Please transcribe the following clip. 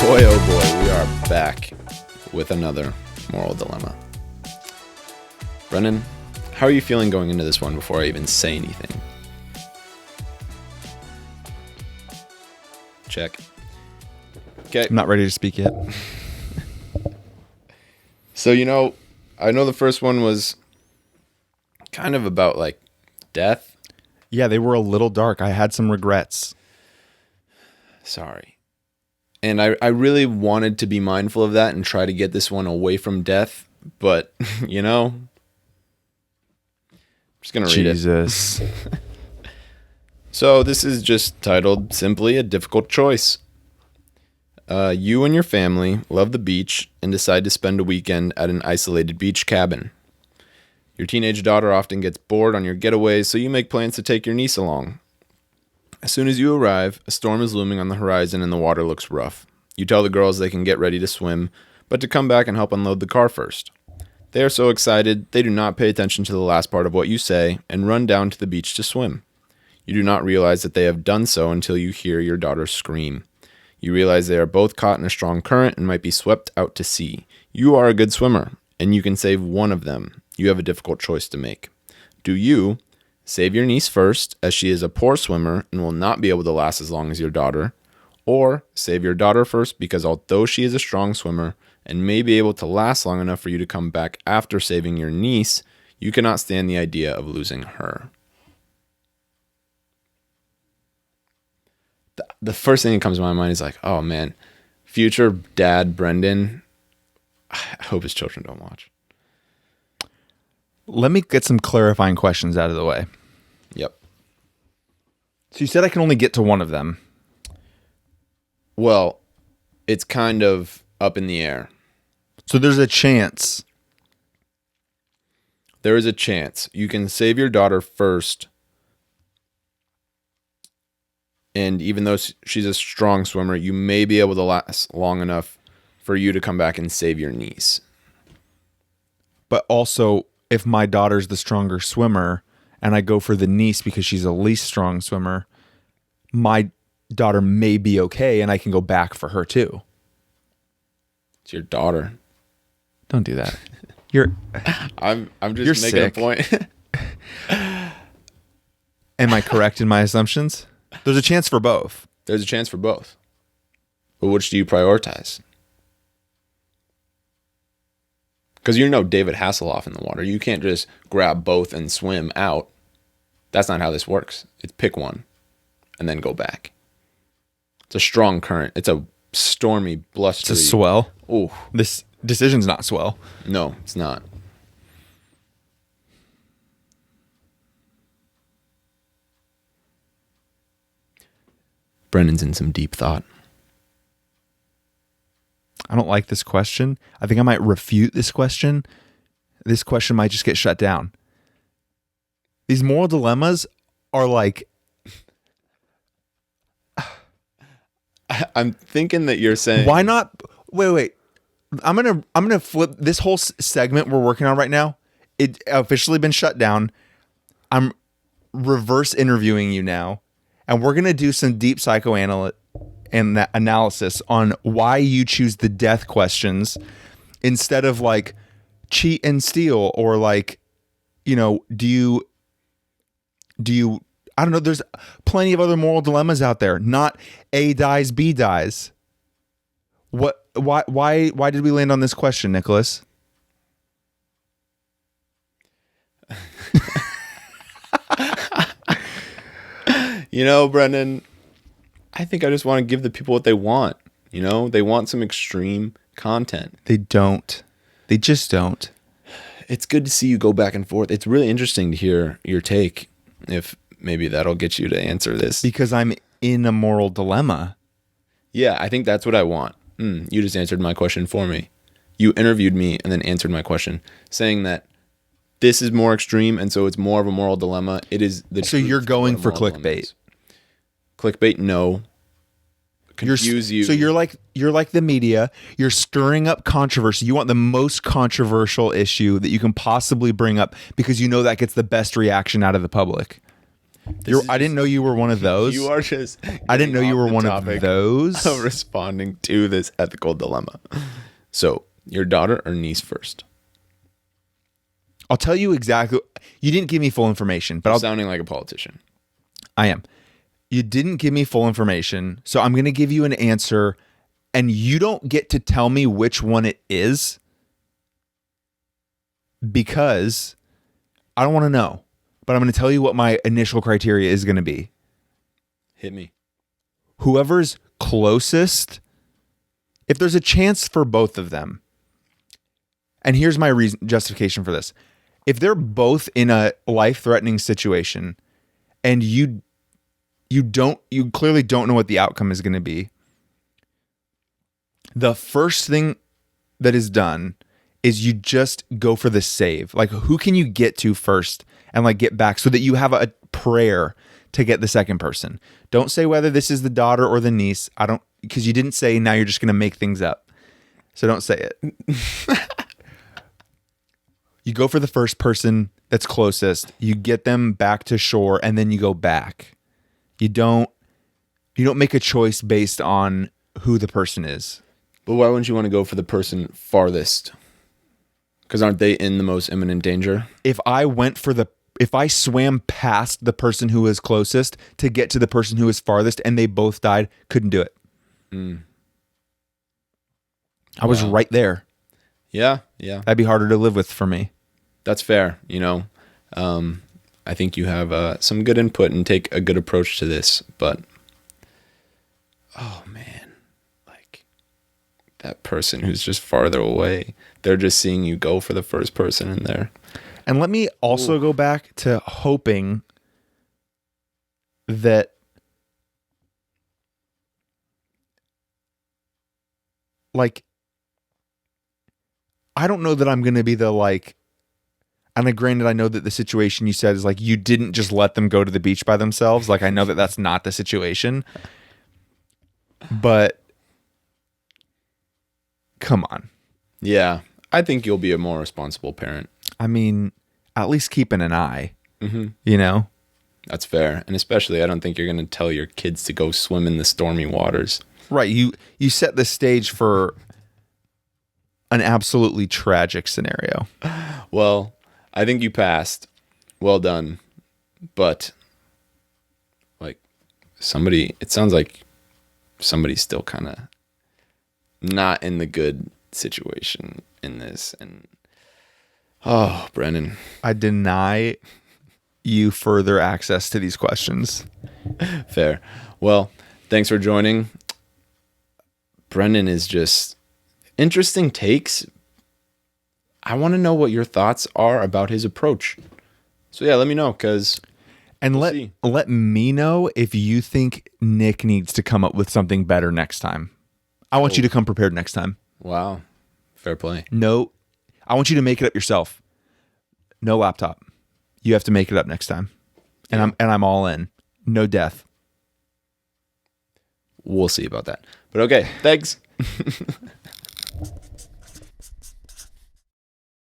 Boy, oh boy, we are back with another moral dilemma. Brennan, how are you feeling going into this one before I even say anything? Check. Okay. I'm not ready to speak yet. So, I know the first one was kind of about like death. Yeah, they were a little dark. I had some regrets. Sorry. And I really wanted to be mindful of that and try to get this one away from death. But, I'm just going to read Jesus. it. So this is just titled simply A Difficult Choice. You and your family love the beach and decide to spend a weekend at an isolated beach cabin. Your teenage daughter often gets bored on your getaways, so you make plans to take your niece along. As soon as you arrive, a storm is looming on the horizon and the water looks rough. You tell the girls they can get ready to swim, but to come back and help unload the car first. They are so excited, they do not pay attention to the last part of what you say and run down to the beach to swim. You do not realize that they have done so until you hear your daughter scream. You realize they are both caught in a strong current and might be swept out to sea. You are a good swimmer, and you can save one of them. You have a difficult choice to make. Do you save your niece first, as she is a poor swimmer and will not be able to last as long as your daughter, or save your daughter first because although she is a strong swimmer and may be able to last long enough for you to come back after saving your niece, you cannot stand the idea of losing her? The first thing that comes to my mind is like, oh man, future dad Brendan, I hope his children don't watch. Let me get some clarifying questions out of the way. Yep. So you said I can only get to one of them. Well, it's kind of up in the air. So there's a chance. There is a chance. You can save your daughter first. And even though she's a strong swimmer, you may be able to last long enough for you to come back and save your niece. But also, if my daughter's the stronger swimmer and I go for the niece because she's the least strong swimmer, my daughter may be okay and I can go back for her too. It's your daughter. Don't do that. You're I'm just you're making sick. a point. Am I correct in my assumptions? There's a chance for both. There's a chance for both. But which do you prioritize? Because David Hasselhoff in the water. You can't just grab both and swim out. That's not how this works. It's pick one and then go back. It's a strong current. It's a stormy, blustery. It's a swell. Oh, This decision's not swell. no, it's not. Brendan's in some deep thought. I don't like this question. I think I might refute this question. This question might just get shut down. These moral dilemmas are like, I'm thinking that you're saying, why not? Wait. I'm gonna flip this whole segment we're working on right now. It officially been shut down. I'm reverse interviewing you now, and we're gonna do some deep analysis on why you choose the death questions instead of like cheat and steal, or like, do you I don't know, there's plenty of other moral dilemmas out there. Not A dies, B dies. Why did we land on this question, Nicholas? Brendan, I think I just want to give the people what they want. They want some extreme content. They don't. They just don't. It's good to see you go back and forth. It's really interesting to hear your take, if maybe that'll get you to answer this. Because I'm in a moral dilemma. Yeah, I think that's what I want. You just answered my question for me. You interviewed me and then answered my question, saying that this is more extreme and so it's more of a moral dilemma. It is the So truth you're going of for what a moral dilemma clickbait. is. Clickbait, no. Confuse you. So you're like the media. You're stirring up controversy. You want the most controversial issue that you can possibly bring up because you know that gets the best reaction out of the public. I didn't know you were one of those. You are just. I didn't know you were one of those. Of responding to this ethical dilemma. So, your daughter or niece first? I'll tell you exactly. You didn't give me full information, but I'm sounding like a politician. I am. You didn't give me full information, so I'm going to give you an answer, and you don't get to tell me which one it is because I don't want to know. But I'm going to tell you what my initial criteria is going to be. Hit me. Whoever's closest, if there's a chance for both of them, and here's my justification for this. If they're both in a life-threatening situation and you clearly don't know what the outcome is going to be, the first thing that is done is you just go for the save. Like, who can you get to first and like get back so that you have a prayer to get the second person. Don't say whether this is the daughter or the niece. Because you didn't say, now you're just going to make things up. So don't say it. You go for the first person that's closest. You get them back to shore and then you go back. You don't make a choice based on who the person is. But why wouldn't you want to go for the person farthest? Because aren't they in the most imminent danger? If I swam past the person who was closest to get to the person who was farthest and they both died, couldn't do it. I was right there. Yeah. That'd be harder to live with for me. That's fair. I think you have some good input and take a good approach to this, but oh man, like that person who's just farther away, they're just seeing you go for the first person in there. And let me also go back to hoping that like, I don't know that I'm going to be the like, and granted, I know that the situation you said is like, you didn't just let them go to the beach by themselves. Like, I know that that's not the situation, but come on. Yeah. I think you'll be a more responsible parent. I mean, at least keeping an eye, you know? That's fair. And especially, I don't think you're going to tell your kids to go swim in the stormy waters. Right. You set the stage for an absolutely tragic scenario. Well, I think you passed. Well done. But like it sounds like somebody's still kind of not in the good situation in this. And oh, Brennan, I deny you further access to these questions. Fair. Well, thanks for joining. Brendan is just interesting takes. I want to know what your thoughts are about his approach. So yeah, let me know let me know if you think Nick needs to come up with something better next time. I want you to come prepared next time. Wow. Fair play. No, I want you to make it up yourself. No laptop. You have to make it up next time. And I'm all in. No death. We'll see about that. But okay, thanks.